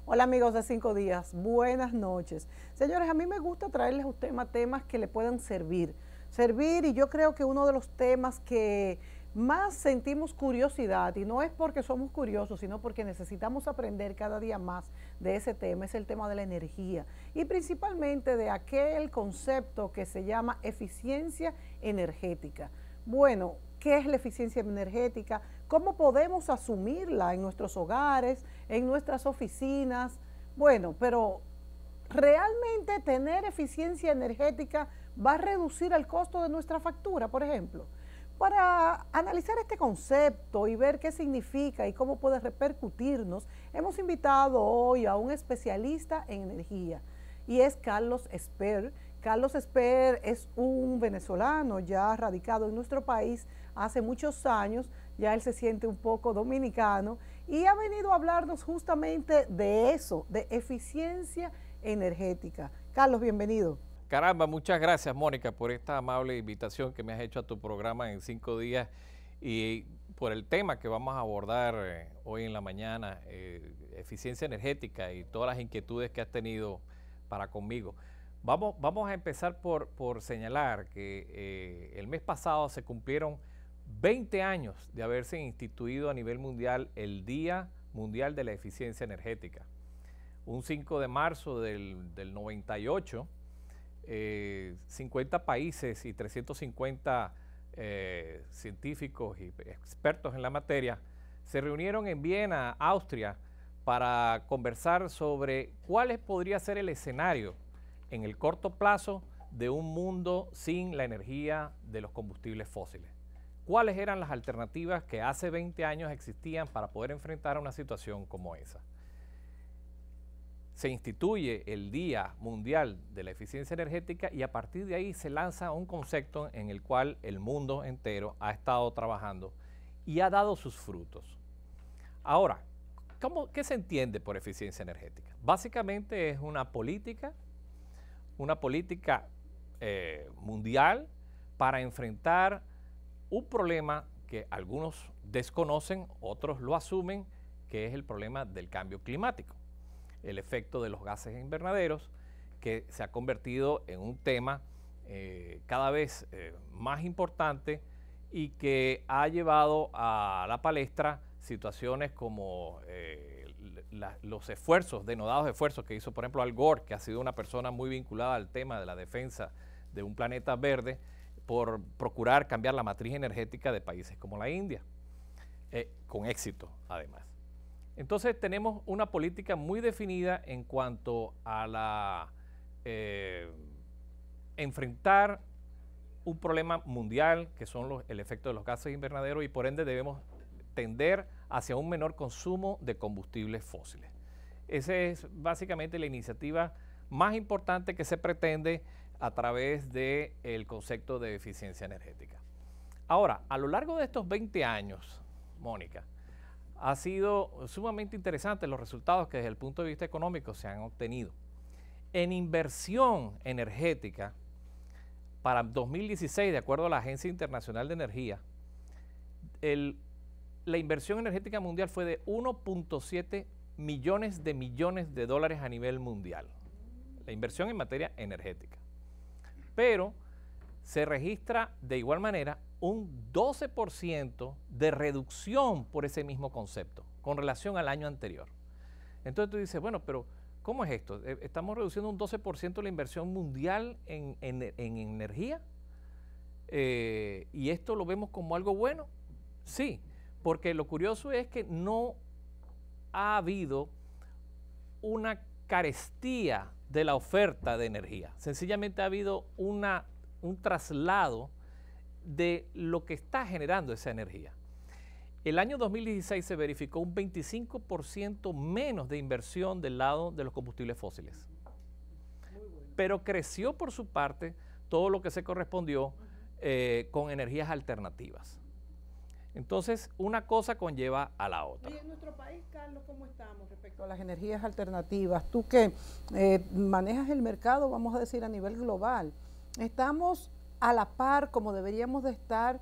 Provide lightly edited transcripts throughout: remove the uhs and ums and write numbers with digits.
Hola amigos de 5 días, buenas noches. Señores, a mí me gusta traerles a ustedes temas que le puedan servir, y yo creo que uno de los temas que más sentimos curiosidad, y no es porque somos curiosos, sino porque necesitamos aprender cada día más de ese tema, es el tema de la energía, y principalmente de aquel concepto que se llama eficiencia energética. Bueno, ¿qué es la eficiencia energética? ¿Cómo podemos asumirla en nuestros hogares, en nuestras oficinas? Bueno, pero ¿realmente tener eficiencia energética va a reducir el costo de nuestra factura, por ejemplo? Para analizar este concepto y ver qué significa y cómo puede repercutirnos, hemos invitado hoy a un especialista en energía y es Carlos Esper. Carlos Esper es un venezolano ya radicado en nuestro país hace muchos años, ya él se siente un poco dominicano y ha venido a hablarnos justamente de eso, de eficiencia energética. Carlos, bienvenido. Caramba, muchas gracias, Mónica, por esta amable invitación que me has hecho a tu programa en 5 días y por el tema que vamos a abordar hoy en la mañana, eficiencia energética y todas las inquietudes que has tenido para conmigo. Vamos a empezar por señalar que el mes pasado se cumplieron 20 años de haberse instituido a nivel mundial el Día Mundial de la Eficiencia Energética. Un 5 de marzo del 98, 50 países y 350 científicos y expertos en la materia se reunieron en Viena, Austria, para conversar sobre cuál podría ser el escenario en el corto plazo de un mundo sin la energía de los combustibles fósiles. ¿Cuáles eran las alternativas que hace 20 años existían para poder enfrentar una situación como esa? Se instituye el Día Mundial de la Eficiencia Energética y a partir de ahí se lanza un concepto en el cual el mundo entero ha estado trabajando y ha dado sus frutos. Ahora, ¿qué se entiende por eficiencia energética? Básicamente es una política mundial para enfrentar un problema que algunos desconocen, otros lo asumen, que es el problema del cambio climático. El efecto de los gases invernaderos, que se ha convertido en un tema cada vez más importante y que ha llevado a la palestra situaciones como los esfuerzos, denodados esfuerzos que hizo, por ejemplo, Al Gore, que ha sido una persona muy vinculada al tema de la defensa de un planeta verde, por procurar cambiar la matriz energética de países como la India, con éxito además. Entonces tenemos una política muy definida en cuanto a enfrentar un problema mundial que son el efecto de los gases invernaderos y por ende debemos tender hacia un menor consumo de combustibles fósiles. Esa es básicamente la iniciativa más importante que se pretende a través del concepto de eficiencia energética. Ahora, a lo largo de estos 20 años, Mónica, ha sido sumamente interesante los resultados que desde el punto de vista económico se han obtenido. En inversión energética, para 2016, de acuerdo a la Agencia Internacional de Energía, la inversión energética mundial fue de 1.7 millones de dólares a nivel mundial. La inversión en materia energética. Pero se registra de igual manera un 12% de reducción por ese mismo concepto con relación al año anterior. Entonces tú dices, bueno, pero ¿cómo es esto? ¿Estamos reduciendo un 12% la inversión mundial en energía? ¿Y esto lo vemos como algo bueno? Sí, porque lo curioso es que no ha habido una carestía de la oferta de energía. Sencillamente ha habido un traslado de lo que está generando esa energía. El año 2016 se verificó un 25% menos de inversión del lado de los combustibles fósiles. Pero creció por su parte todo lo que se correspondió con energías alternativas. Entonces, una cosa conlleva a la otra. Y en nuestro país, Carlos, ¿cómo estamos respecto a las energías alternativas? Tú que manejas el mercado, vamos a decir, a nivel global, ¿estamos a la par como deberíamos de estar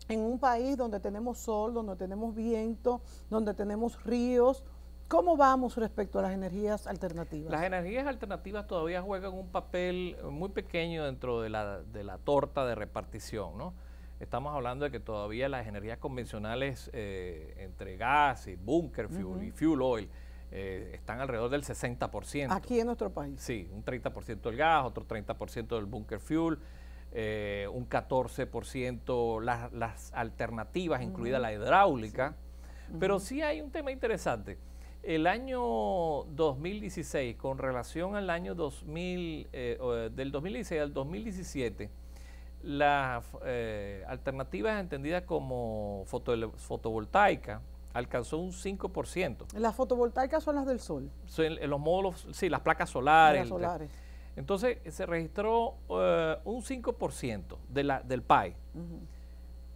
en un país donde tenemos sol, donde tenemos viento, donde tenemos ríos? ¿Cómo vamos respecto a las energías alternativas? Las energías alternativas todavía juegan un papel muy pequeño dentro de la torta de repartición, ¿no? Estamos hablando de que todavía las energías convencionales entre gas y bunker fuel y fuel oil están alrededor del 60%. Aquí en nuestro país. Sí, un 30% del gas, otro 30% del bunker fuel, un 14% las alternativas, incluida la hidráulica. Sí. Pero sí hay un tema interesante. El año 2016, con relación al año 2000, del 2016 al 2017, las alternativas entendidas como fotovoltaica alcanzó un 5%. Las fotovoltaicas son las del sol. Son los módulos, sí, las placas solares. Las solares. Entonces se registró un 5% del PAI.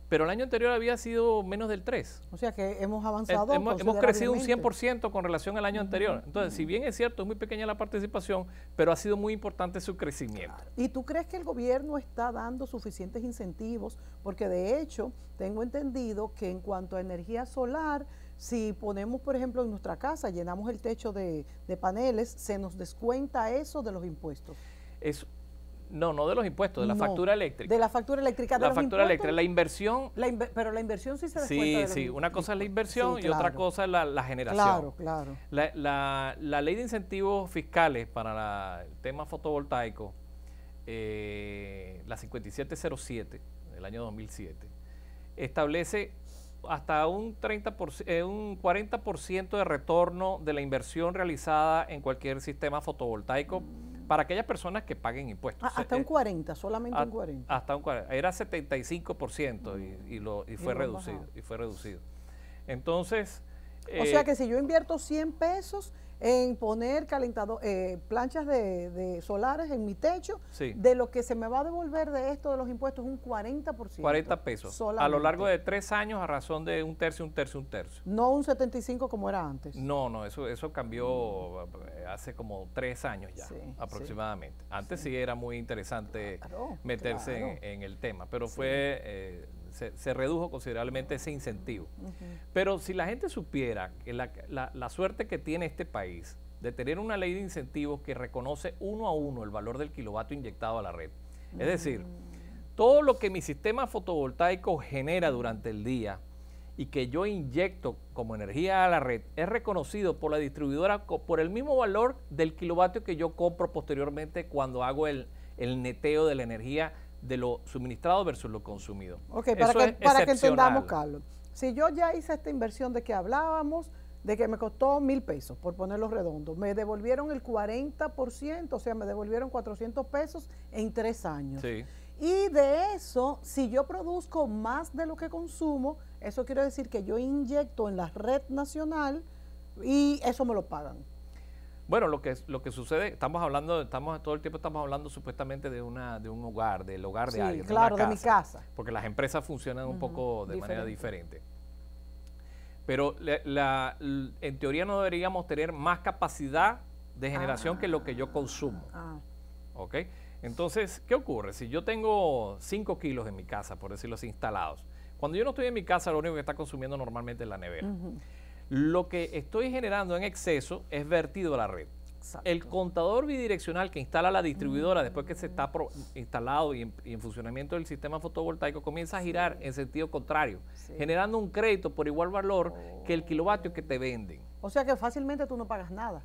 Pero el año anterior había sido menos del 3%. O sea que hemos avanzado hemos crecido un 100% con relación al año anterior. Entonces, si bien es cierto, es muy pequeña la participación, pero ha sido muy importante su crecimiento. Claro. ¿Y tú crees que el gobierno está dando suficientes incentivos? Porque de hecho, tengo entendido que en cuanto a energía solar, si ponemos, por ejemplo, en nuestra casa, llenamos el techo de paneles, se nos descuenta eso de los impuestos. No de los impuestos, de la factura eléctrica. De la factura eléctrica. La factura eléctrica, la inversión. Pero la inversión sí se descuenta de los impuestos. Una cosa es la inversión y otra cosa es la generación. Claro. La ley de incentivos fiscales para el tema fotovoltaico, la 5707 del año 2007, establece hasta un 40% de retorno de la inversión realizada en cualquier sistema fotovoltaico para aquellas personas que paguen impuestos. Hasta un 40, solamente un 40. Hasta un 40. Era 75% y fue reducido. Entonces... o sea que si yo invierto 100 pesos en poner planchas de solares en mi techo, sí, de lo que se me va a devolver de esto de los impuestos un 40%. 40 pesos. Solamente. A lo largo de 3 años a razón de un tercio. No un 75 como era antes. No, eso cambió hace como 3 años ya, sí, aproximadamente. Antes sí era muy interesante meterse en el tema, pero fue... Se redujo considerablemente ese incentivo. Pero si la gente supiera que la suerte que tiene este país de tener una ley de incentivos que reconoce uno a uno el valor del kilovatio inyectado a la red, es decir, todo lo que mi sistema fotovoltaico genera durante el día y que yo inyecto como energía a la red es reconocido por la distribuidora por el mismo valor del kilovatio que yo compro posteriormente cuando hago el neteo de la energía de lo suministrado versus lo consumido. Ok, para que entendamos, Carlos, si yo ya hice esta inversión de que hablábamos, de que me costó 1,000 pesos, por ponerlo redondo, me devolvieron el 40%, o sea, me devolvieron 400 pesos en 3 años. Sí. Y de eso, si yo produzco más de lo que consumo, eso quiere decir que yo inyecto en la red nacional y eso me lo pagan. Bueno, lo que sucede, todo el tiempo estamos hablando supuestamente de un hogar, del hogar de alguien. Claro, de mi casa. Porque las empresas funcionan un poco de manera diferente. Pero en teoría no deberíamos tener más capacidad de generación que lo que yo consumo. ¿Ok? Entonces, ¿qué ocurre? Si yo tengo 5 kilos en mi casa, por decirlo así, instalados, cuando yo no estoy en mi casa, lo único que está consumiendo normalmente es la nevera. Lo que estoy generando en exceso es vertido a la red. Exacto. El contador bidireccional que instala la distribuidora después que se está instalado y en funcionamiento del sistema fotovoltaico comienza a girar en sentido contrario, generando un crédito por igual valor que el kilovatio que te venden. O sea que fácilmente tú no pagas nada.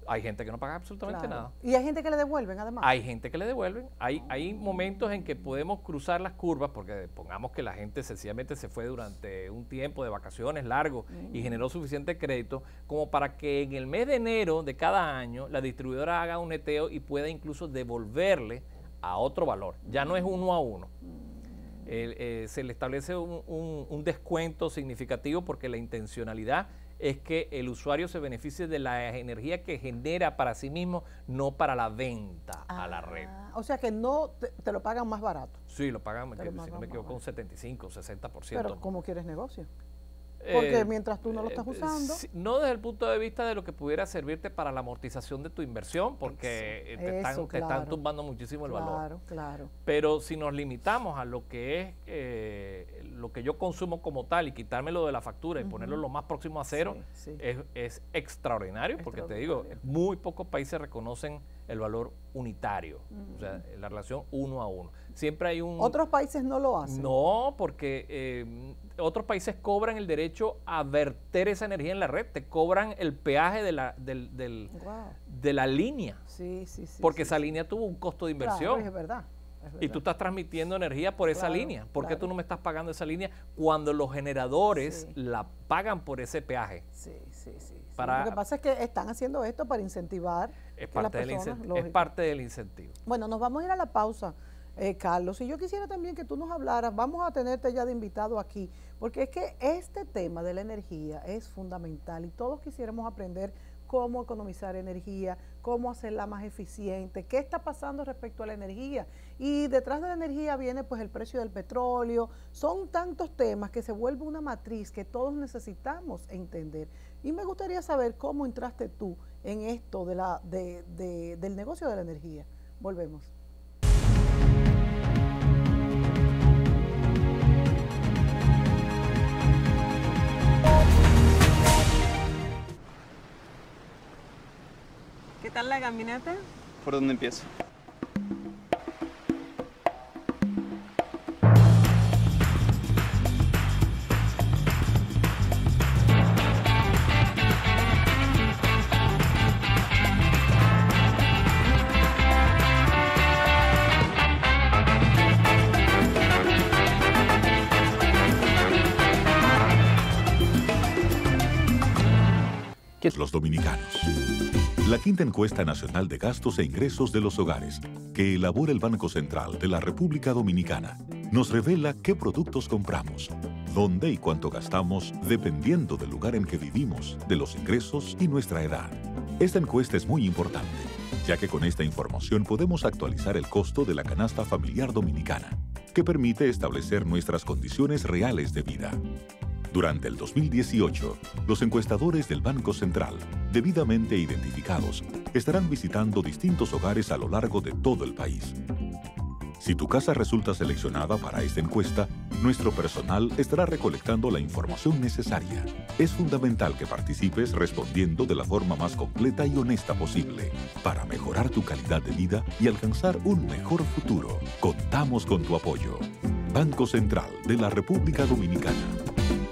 Hay gente que no paga absolutamente nada. Y hay gente que le devuelven, además. Hay gente que le devuelven. Hay momentos en que podemos cruzar las curvas, porque pongamos que la gente sencillamente se fue durante un tiempo de vacaciones largo y generó suficiente crédito como para que en el mes de enero de cada año la distribuidora haga un neteo y pueda incluso devolverle a otro valor. Ya no es 1 a 1. Se le establece un descuento significativo porque la intencionalidad es que el usuario se beneficie de la energía que genera para sí mismo, no para la venta a a la red. O sea que no te lo pagan más barato. Sí, lo pagan, Te lo si no pagan me equivoco, más un 75, 60%. Pero ¿cómo quieres negocio? Porque mientras tú no lo estás usando. No desde el punto de vista de lo que pudiera servirte para la amortización de tu inversión, porque te están tumbando muchísimo el valor. Claro, claro. Pero si nos limitamos a lo que es lo que yo consumo como tal y quitármelo de la factura y ponerlo lo más próximo a cero, es extraordinario, porque te digo, muy pocos países reconocen el valor unitario, o sea, la relación uno a uno. Siempre hay un... ¿Otros países no lo hacen? No, porque otros países cobran el derecho a verter esa energía en la red, te cobran el peaje de la línea. Sí. Porque esa línea tuvo un costo de inversión. Claro, es verdad. Y tú estás transmitiendo energía por esa línea. ¿Por qué tú no me estás pagando esa línea cuando los generadores la pagan por ese peaje? Sí. Lo que pasa es que están haciendo esto para incentivar es parte del incentivo. Bueno, nos vamos a ir a la pausa, Carlos. Y yo quisiera también que tú nos hablaras, vamos a tenerte ya de invitado aquí, porque es que este tema de la energía es fundamental y todos quisiéramos aprender cómo economizar energía, cómo hacerla más eficiente, qué está pasando respecto a la energía. Y detrás de la energía viene pues el precio del petróleo. Son tantos temas que se vuelve una matriz que todos necesitamos entender. Y me gustaría saber cómo entraste tú en esto del negocio de la energía. Volvemos. ¿Qué tal la caminata? ¿Por dónde empiezo? Los dominicanos. La quinta encuesta nacional de gastos e ingresos de los hogares, que elabora el Banco Central de la República Dominicana, nos revela qué productos compramos, dónde y cuánto gastamos dependiendo del lugar en que vivimos, de los ingresos y nuestra edad. Esta encuesta es muy importante, ya que con esta información podemos actualizar el costo de la canasta familiar dominicana, que permite establecer nuestras condiciones reales de vida. Durante el 2018, los encuestadores del Banco Central, debidamente identificados, estarán visitando distintos hogares a lo largo de todo el país. Si tu casa resulta seleccionada para esta encuesta, nuestro personal estará recolectando la información necesaria. Es fundamental que participes respondiendo de la forma más completa y honesta posible para mejorar tu calidad de vida y alcanzar un mejor futuro. Contamos con tu apoyo. Banco Central de la República Dominicana.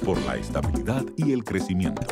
Por la estabilidad y el crecimiento.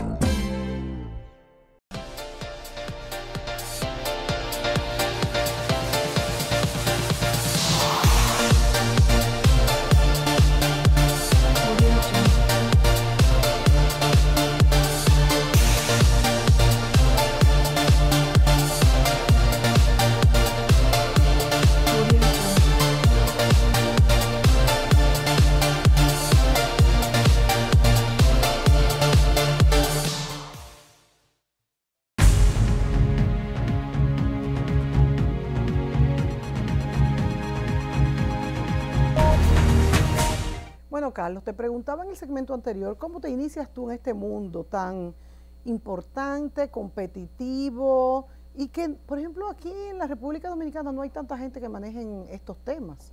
Bueno, Carlos, te preguntaba en el segmento anterior, ¿cómo te inicias tú en este mundo tan importante, competitivo y que, por ejemplo, aquí en la República Dominicana no hay tanta gente que maneje estos temas?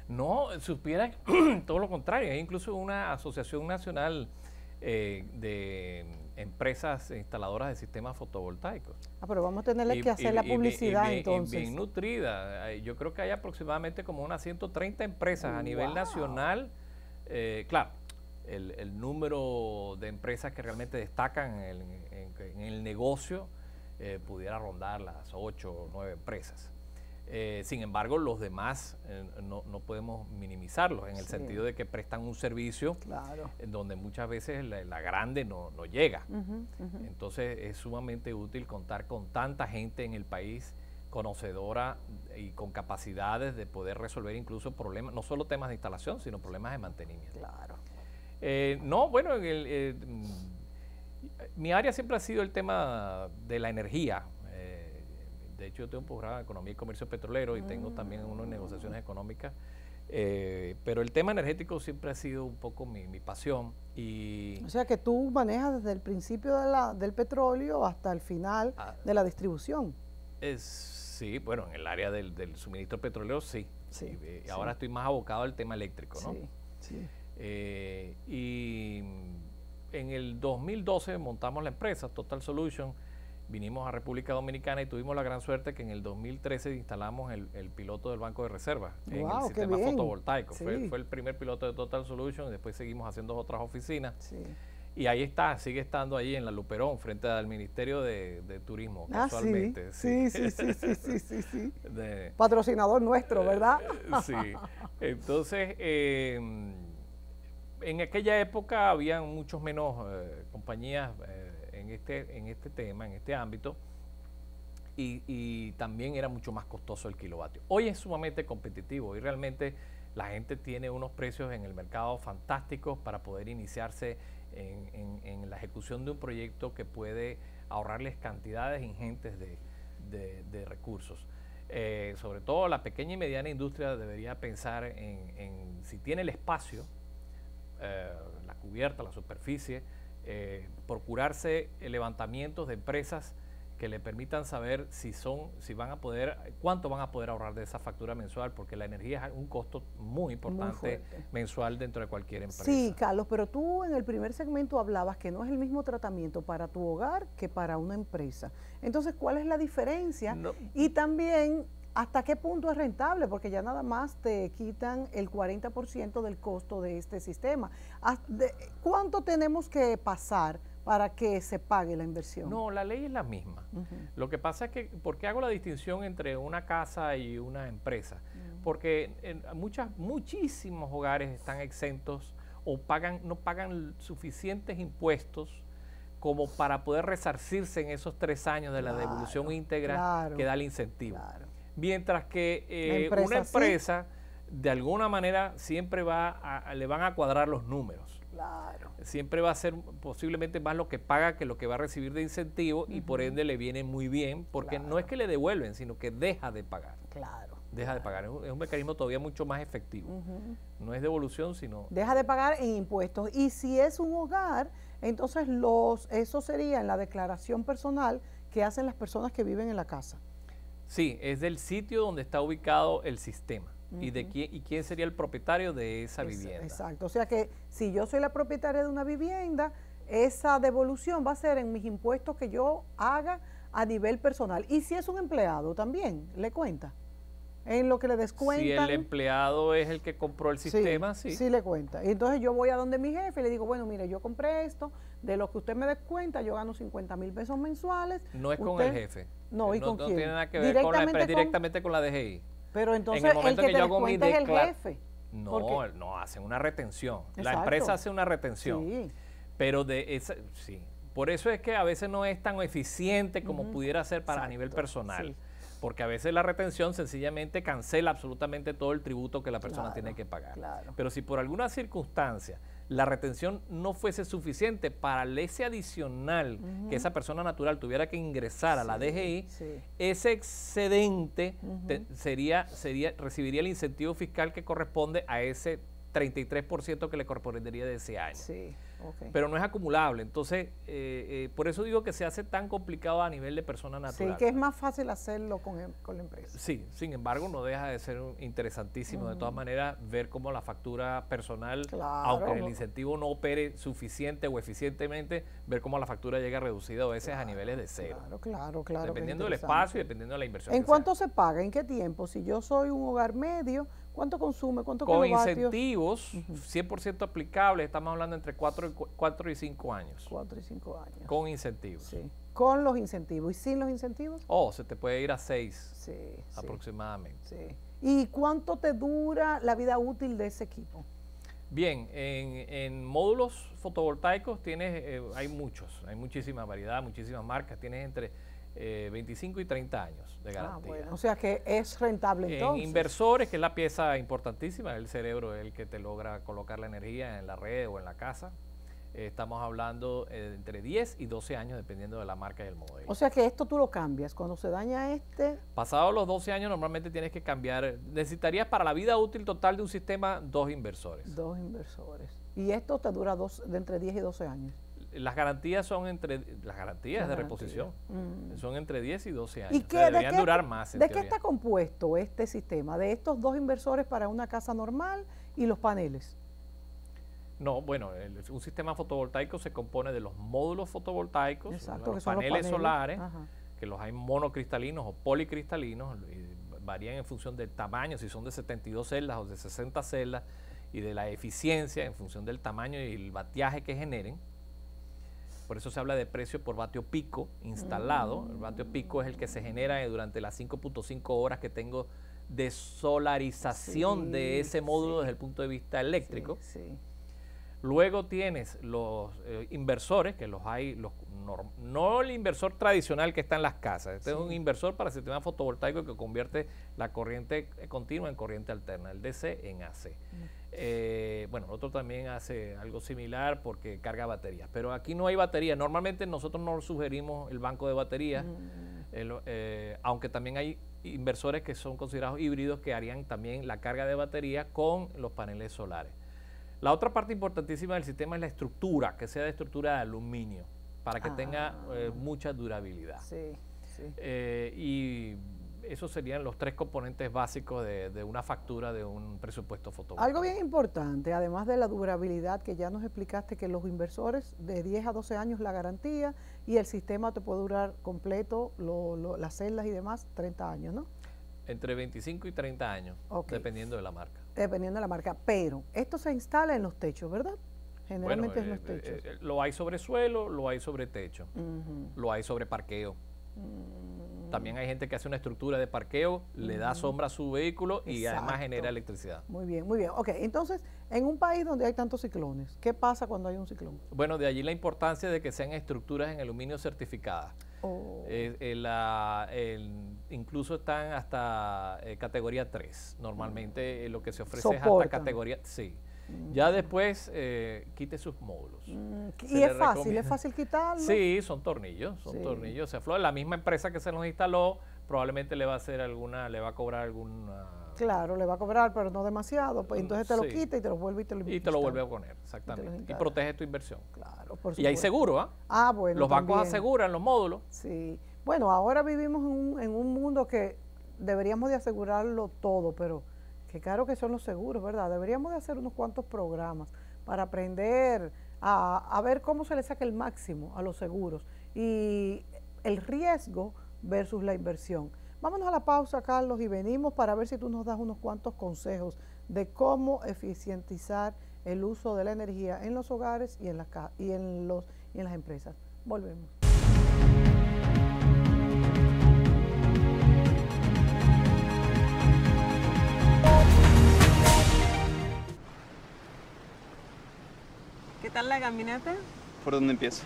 No, supiera todo lo contrario, hay incluso una asociación nacional de empresas instaladoras de sistemas fotovoltaicos. Pero vamos a tenerle que hacer la publicidad entonces. Bien nutrida. Yo creo que hay aproximadamente como unas 130 empresas a nivel nacional. Claro, el número de empresas que realmente destacan en el negocio pudiera rondar las 8 o 9 empresas. Sin embargo, los demás no podemos minimizarlos en el sentido de que prestan un servicio en donde muchas veces la grande no llega. Entonces es sumamente útil contar con tanta gente en el país conocedora y con capacidades de poder resolver incluso problemas, no solo temas de instalación, sino problemas de mantenimiento. No, bueno, mi área siempre ha sido el tema de la energía. de hecho yo tengo un posgrado en Economía y Comercio Petrolero y tengo también uno en Negociaciones Económicas, pero el tema energético siempre ha sido un poco mi pasión. O sea que tú manejas desde el principio del petróleo hasta el final de la distribución. Sí, bueno, en el área del suministro petrolero sí. Ahora estoy más abocado al tema eléctrico, ¿no? Sí. Y en el 2012 montamos la empresa Total Solution, vinimos a República Dominicana y tuvimos la gran suerte que en el 2013 instalamos el piloto del banco de reserva en el sistema fotovoltaico. Fue el primer piloto de Total Solution y después seguimos haciendo otras oficinas. Y ahí sigue estando ahí en la Luperón, frente al Ministerio de Turismo, casualmente. Sí. Patrocinador nuestro, ¿verdad? Sí. Entonces, en aquella época habían muchos menos compañías en este tema, en este ámbito, y también era mucho más costoso el kilovatio. Hoy es sumamente competitivo y realmente la gente tiene unos precios en el mercado fantásticos para poder iniciarse en la ejecución de un proyecto que puede ahorrarles cantidades ingentes de recursos. Sobre todo la pequeña y mediana industria debería pensar en si tiene el espacio, la cubierta, la superficie, procurarse levantamientos de empresas que le permitan saber cuánto van a poder ahorrar de esa factura mensual, porque la energía es un costo muy importante mensual dentro de cualquier empresa. Sí, Carlos, pero tú en el primer segmento hablabas que no es el mismo tratamiento para tu hogar que para una empresa. Entonces, ¿cuál es la diferencia? Y también, ¿hasta qué punto es rentable? Porque ya nada más te quitan el 40% del costo de este sistema. ¿Cuánto tenemos que pasar para que se pague la inversión? No, la ley es la misma. Lo que pasa es que, ¿por qué hago la distinción entre una casa y una empresa? Porque muchísimos hogares están exentos o no pagan suficientes impuestos como para poder resarcirse en esos 3 años de la devolución íntegra que da el incentivo. Mientras que una empresa, de alguna manera, siempre le van a cuadrar los números. Siempre va a ser posiblemente más lo que paga que lo que va a recibir de incentivo y por ende le viene muy bien, porque no es que le devuelven, sino que deja de pagar. Deja de pagar. Es un mecanismo todavía mucho más efectivo. No es devolución, sino... Deja de pagar en impuestos. Y si es un hogar, entonces eso sería en la declaración personal que hacen las personas que viven en la casa. Sí, es del sitio donde está ubicado el sistema. ¿Y quién sería el propietario de esa vivienda? Exacto, o sea que si yo soy la propietaria de una vivienda, esa devolución va a ser en mis impuestos que yo haga a nivel personal. Y si es un empleado también, ¿le cuenta? En lo que le descuentan. Si el empleado es el que compró el sistema, sí. Sí le cuenta. Y entonces yo voy a donde mi jefe y le digo, bueno, mire, yo compré esto, de lo que usted me descuenta, yo gano 50,000 pesos mensuales. No es con el jefe. No, ¿y con quién? No tiene nada que ver con la empresa, directamente con la DGI. Pero entonces el que te descuenta es el jefe. No, hacen una retención. La empresa hace una retención. Pero por eso es que a veces no es tan eficiente como pudiera ser a nivel personal. Porque a veces la retención sencillamente cancela absolutamente todo el tributo que la persona tiene que pagar. Pero si por alguna circunstancia la retención no fuese suficiente para ese adicional que esa persona natural tuviera que ingresar a la DGI, ese excedente recibiría el incentivo fiscal que corresponde a ese 33% que le correspondería de ese año. Pero no es acumulable. Entonces, por eso digo que se hace tan complicado a nivel de persona natural. Sí, que es más fácil hacerlo con la empresa. Sí, sin embargo, no deja de ser interesantísimo de todas maneras ver cómo la factura personal, aunque el incentivo no opere suficiente o eficientemente, ver cómo la factura llega reducida a veces a niveles de cero. Claro. Dependiendo del espacio y dependiendo de la inversión. ¿En cuánto se paga? ¿En qué tiempo? Si yo soy un hogar medio, ¿cuánto consume? ¿Cuánto kilovatios? Con incentivos, 100% aplicables, estamos hablando entre 4 y 5 años. 4 y 5 años. Con incentivos. Sí. Con los incentivos. ¿Y sin los incentivos? Se te puede ir a 6 aproximadamente. Sí. ¿Y cuánto te dura la vida útil de ese equipo? Bien, en módulos fotovoltaicos hay muchísima variedad, muchísimas marcas, tienes entre 25 y 30 años de garantía. Bueno, o sea que es rentable entonces. En inversores, que es la pieza importantísima, el cerebro es el que te logra colocar la energía en la red o en la casa. estamos hablando entre 10 y 12 años, dependiendo de la marca y el modelo. O sea que esto tú lo cambias. Cuando se daña Pasados los 12 años, normalmente tienes que cambiar. Necesitarías para la vida útil total de un sistema 2 inversores. 2 inversores. Y esto te dura de entre 10 y 12 años. Las garantías son las garantías de reposición son entre 10 y 12 años. ¿Y qué, deberían durar más, ¿De qué está compuesto este sistema? ¿De estos 2 inversores para una casa normal y los paneles? No, bueno, un sistema fotovoltaico se compone de los módulos fotovoltaicos, exacto, los paneles solares, que los hay monocristalinos o policristalinos, y varían en función del tamaño, si son de 72 celdas o de 60 celdas, y de la eficiencia en función del tamaño y el bateaje que generen. Por eso se habla de precio por vatio pico instalado. El vatio pico es el que se genera durante las 5.5 horas que tengo de solarización de ese módulo desde el punto de vista eléctrico. Luego tienes los inversores, que los hay, no el inversor tradicional que está en las casas. Este es un inversor para sistema fotovoltaico que convierte la corriente continua en corriente alterna, el DC en AC. Bueno, otro también hace algo similar porque carga baterías, pero aquí no hay baterías. Normalmente nosotros no sugerimos el banco de baterías, aunque también hay inversores que son considerados híbridos que harían también la carga de batería con los paneles solares. La otra parte importantísima del sistema es la estructura, que sea de estructura de aluminio, para que tenga mucha durabilidad. Y esos serían los 3 componentes básicos de una factura de un presupuesto fotovoltaico. Algo bien importante, además de la durabilidad, que ya nos explicaste que los inversores de 10 a 12 años la garantía y el sistema te puede durar completo, las celdas y demás, 30 años, ¿no? Entre 25 y 30 años, dependiendo de la marca. Dependiendo de la marca, pero esto se instala en los techos, ¿verdad? Generalmente en los techos. Lo hay sobre suelo, lo hay sobre techo, lo hay sobre parqueo. También hay gente que hace una estructura de parqueo, le da sombra a su vehículo y además genera electricidad. Muy bien, muy bien. Ok, entonces, en un país donde hay tantos ciclones, ¿qué pasa cuando hay un ciclón? Bueno, de allí la importancia de que sean estructuras en aluminio certificadas. Incluso están hasta categoría 3. Normalmente lo que se ofrece es hasta categoría... Sí. Ya después quite sus módulos. ¿Y es fácil quitarlo? Sí, son tornillos, tornillos. Se afloja. La misma empresa que se los instaló probablemente le va a hacer le va a cobrar alguna... Claro, le va a cobrar, pero no demasiado. Pues entonces te lo quita y te lo vuelve y te lo vuelve a poner, exactamente. Y protege tu inversión. Claro, por supuesto. Y hay seguro, ¿ah? Bueno. Los bancos aseguran los módulos. Sí. Bueno, ahora vivimos en un mundo que deberíamos de asegurarlo todo, pero qué caro que son los seguros, ¿verdad? Deberíamos de hacer unos cuantos programas para aprender a ver cómo se le saca el máximo a los seguros y el riesgo versus la inversión. Vámonos a la pausa, Carlos, y venimos para ver si tú nos das unos cuantos consejos de cómo eficientizar el uso de la energía en los hogares y en las empresas. Volvemos. ¿Qué tal la caminata? ¿Por dónde empiezo?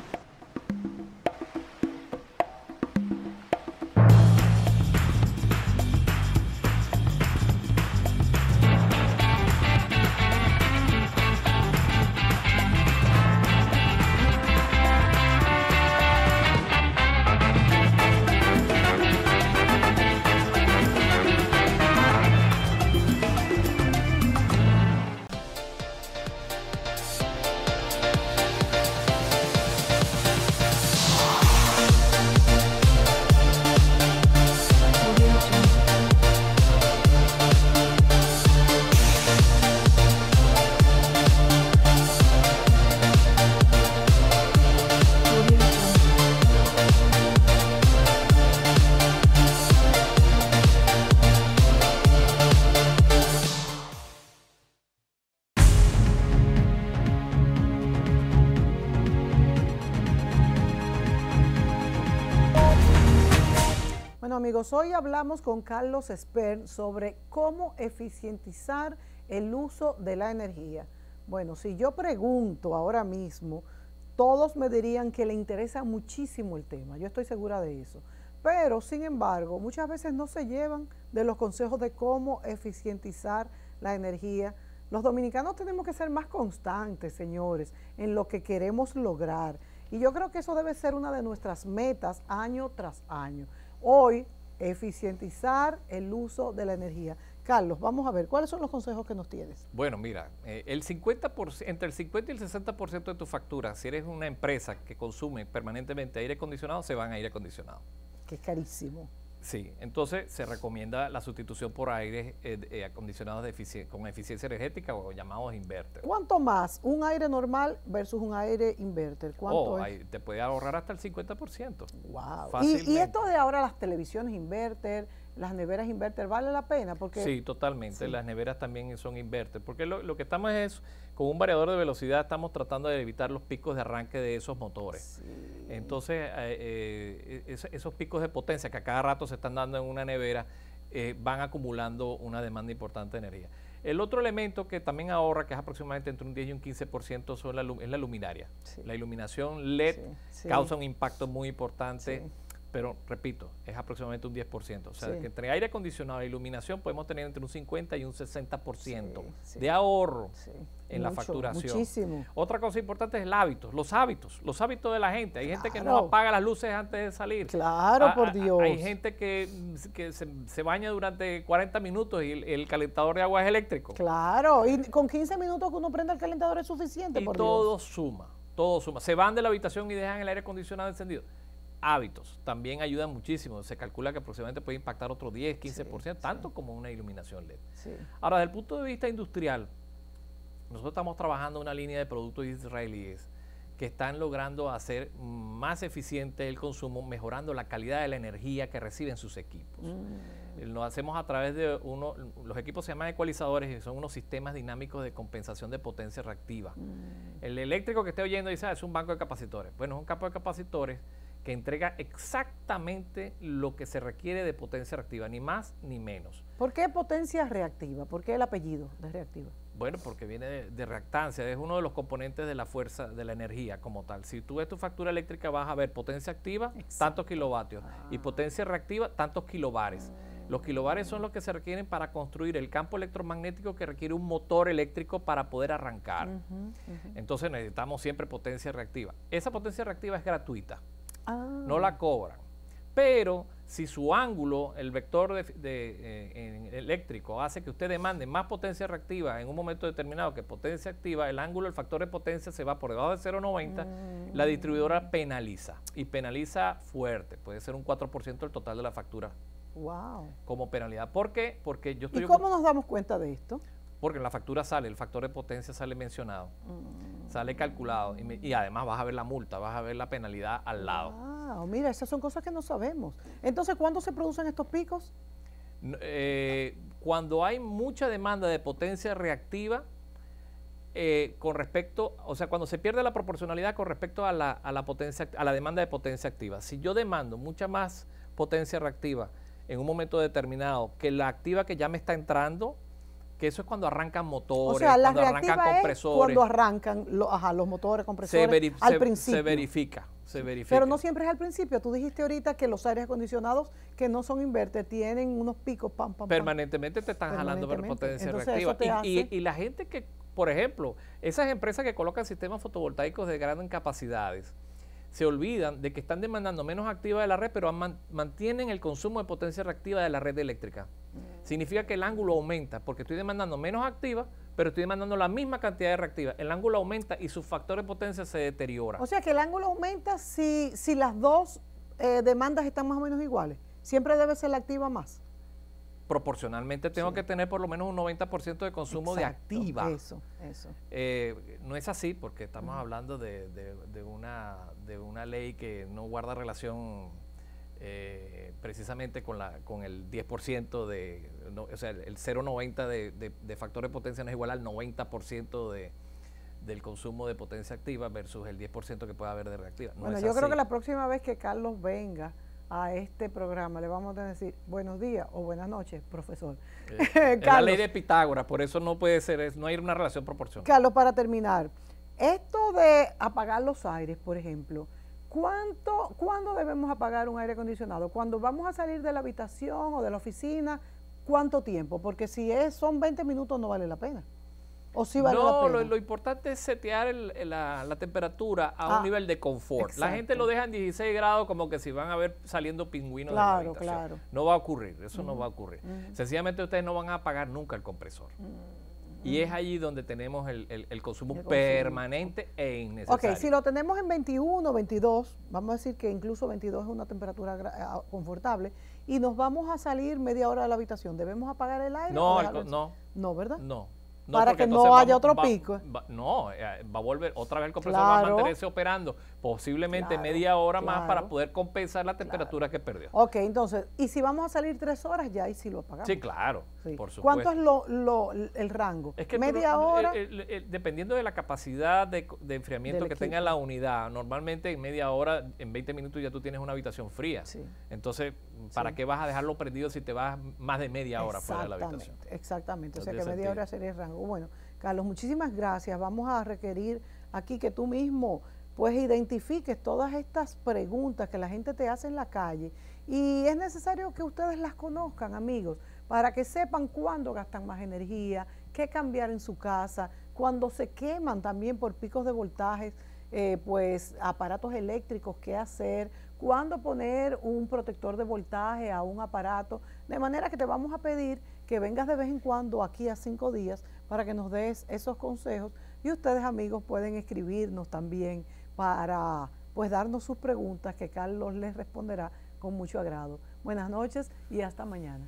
Amigos, hoy hablamos con Carlos Spern sobre cómo eficientizar el uso de la energía. Bueno, si yo pregunto ahora mismo, todos me dirían que le interesa muchísimo el tema, yo estoy segura de eso. Pero, sin embargo, muchas veces no se llevan de los consejos de cómo eficientizar la energía Los dominicanos tenemos que ser más constantes, señores, en lo que queremos lograr. Y yo creo que eso debe ser una de nuestras metas año tras año. Hoy, eficientizar el uso de la energía. Carlos, vamos a ver, ¿cuáles son los consejos que nos tienes? Bueno, mira, entre el 50 y el 60% de tu factura, si eres una empresa que consume permanentemente aire acondicionado, se van a aire acondicionado. Que es carísimo. Sí, entonces se recomienda la sustitución por aires acondicionados con eficiencia energética o llamados inverter. ¿Cuánto más un aire normal versus un aire inverter? ¿Cuánto es? Te puede ahorrar hasta el 50%. Wow. Y esto de ahora, las televisiones inverter, las neveras inverter, ¿vale la pena? Porque sí, totalmente. Sí. Las neveras también son inverter, porque lo que estamos es, con un variador de velocidad, estamos tratando de evitar los picos de arranque de esos motores. Sí. Entonces, esos picos de potencia que a cada rato se están dando en una nevera, van acumulando una demanda importante de energía. El otro elemento que también ahorra, que es aproximadamente entre un 10 y un 15%, es la luminaria. Sí. La iluminación LED causa un impacto muy importante. Sí. Pero, repito, es aproximadamente un 10%. O sea, que entre aire acondicionado e iluminación podemos tener entre un 50 y un 60% de ahorro en la facturación. Muchísimo. Otra cosa importante es el hábito, los hábitos de la gente. Hay gente que no apaga las luces antes de salir. Claro, por Dios. Hay gente que se baña durante 40 minutos y el calentador de agua es eléctrico. Claro, y con 15 minutos que uno prenda el calentador es suficiente, por Dios. Todo suma. Se van de la habitación y dejan el aire acondicionado encendido. Hábitos también ayudan muchísimo. Se calcula que aproximadamente puede impactar otro 10, 15%, tanto como una iluminación LED. Sí. Ahora, desde el punto de vista industrial, nosotros estamos trabajando una línea de productos israelíes que están logrando hacer más eficiente el consumo, mejorando la calidad de la energía que reciben sus equipos. Lo hacemos a través de los equipos se llaman ecualizadores y son unos sistemas dinámicos de compensación de potencia reactiva. El eléctrico que esté oyendo dice, es un banco de capacitores. Bueno, es un campo de capacitores que entrega exactamente lo que se requiere de potencia reactiva, ni más ni menos. ¿Por qué potencia reactiva? ¿Por qué el apellido de reactiva? Bueno, porque viene de reactancia, es uno de los componentes de la fuerza de la energía como tal. Si tú ves tu factura eléctrica vas a ver potencia activa, tantos kilovatios, y potencia reactiva, tantos kilobares. Los kilobares son los que se requieren para construir el campo electromagnético que requiere un motor eléctrico para poder arrancar. Entonces necesitamos siempre potencia reactiva. Esa potencia reactiva es gratuita. No la cobran, pero si su ángulo, el vector eléctrico hace que usted demande más potencia reactiva en un momento determinado que potencia activa, el ángulo, el factor de potencia se va por debajo de 0,90, la distribuidora penaliza, y penaliza fuerte, puede ser un 4% del total de la factura. Wow. Como penalidad. ¿Por qué? Porque yo estoy... ¿Y cómo nos damos cuenta de esto? Porque en la factura sale, el factor de potencia sale mencionado, sale calculado y además vas a ver la multa, vas a ver la penalidad al lado. Ah, mira, esas son cosas que no sabemos. Entonces, ¿cuándo se producen estos picos? Cuando hay mucha demanda de potencia reactiva, con respecto, o sea, cuando se pierde la proporcionalidad con respecto a la potencia, a la demanda de potencia activa. Si yo demando mucha más potencia reactiva en un momento determinado que la activa que ya me está entrando, que eso es cuando arrancan motores, o sea, cuando arrancan compresores. Cuando arrancan los motores, compresores, al principio. Se verifica. Pero no siempre es al principio. Tú dijiste ahorita que los aires acondicionados que no son inverter tienen unos picos, permanentemente te están jalando potencia reactiva. Y la gente que, por ejemplo, esas empresas que colocan sistemas fotovoltaicos de grandes capacidades, se olvidan de que están demandando menos activa de la red, pero mantienen el consumo de potencia reactiva de la red eléctrica. Significa que el ángulo aumenta, porque estoy demandando menos activa, pero estoy demandando la misma cantidad de reactiva. El ángulo aumenta y su factor de potencia se deteriora. O sea que el ángulo aumenta si las dos demandas están más o menos iguales. Siempre debe ser la activa más. Proporcionalmente tengo que tener por lo menos un 90% de consumo de activa. Eso. No es así porque estamos hablando de una ley que no guarda relación precisamente con el 10% o sea, el 0,90 de factor de potencia no es igual al 90% del consumo de potencia activa versus el 10% que puede haber de reactiva. Bueno, yo creo que la próxima vez que Carlos venga a este programa le vamos a decir buenos días o buenas noches, profesor. Es la ley de Pitágoras, por eso no puede ser, no hay una relación proporcional. Carlos, para terminar, esto de apagar los aires, por ejemplo, ¿cuándo debemos apagar un aire acondicionado? ¿Cuando vamos a salir de la habitación o de la oficina? ¿Cuánto tiempo? Porque si son 20 minutos no vale la pena. ¿O sí vale la No, pena? lo importante es setear la temperatura a un nivel de confort. La gente exacto. lo deja en 16 grados como que si van a ver saliendo pingüinos de la Claro, habitación. claro. No va a ocurrir, eso no va a ocurrir. Sencillamente ustedes no van a apagar nunca el compresor. Y es allí donde tenemos el consumo permanente e innecesario. Ok, si lo tenemos en 21, 22, vamos a decir que incluso 22 es una temperatura confortable, y nos vamos a salir media hora de la habitación, ¿debemos apagar el aire? No, o dejarlo en- no. No, ¿verdad? No. Para porque que entonces no haya otro pico. No, va a volver, otra vez el compresor va a Claro. mantenerse operando posiblemente Claro, media hora más para claro. poder compensar la temperatura que perdió. Ok, entonces, y si vamos a salir 3 horas, ya ahí sí lo apagamos. Sí, claro, Sí. por supuesto. ¿Cuánto es el rango? Es que ¿Media hora? dependiendo de la capacidad de enfriamiento Del que equipo. tenga la unidad, normalmente en media hora, en 20 minutos ya tú tienes una habitación fría. Sí. Entonces, ¿para qué vas a dejarlo prendido si te vas más de media hora fuera de la habitación? Exactamente, o sea No que tiene media sentido. hora sería el rango. Bueno, Carlos, muchísimas gracias. Vamos a requerir aquí que tú mismo pues identifiques todas estas preguntas que la gente te hace en la calle, y es necesario que ustedes las conozcan, amigos, para que sepan cuándo gastan más energía, qué cambiar en su casa, cuando se queman también por picos de voltajes, pues aparatos eléctricos, qué hacer, cuándo poner un protector de voltaje a un aparato, de manera que te vamos a pedir que vengas de vez en cuando aquí a 5 días para que nos des esos consejos, y ustedes, amigos, pueden escribirnos también para pues darnos sus preguntas, que Carlos les responderá con mucho agrado. Buenas noches y hasta mañana.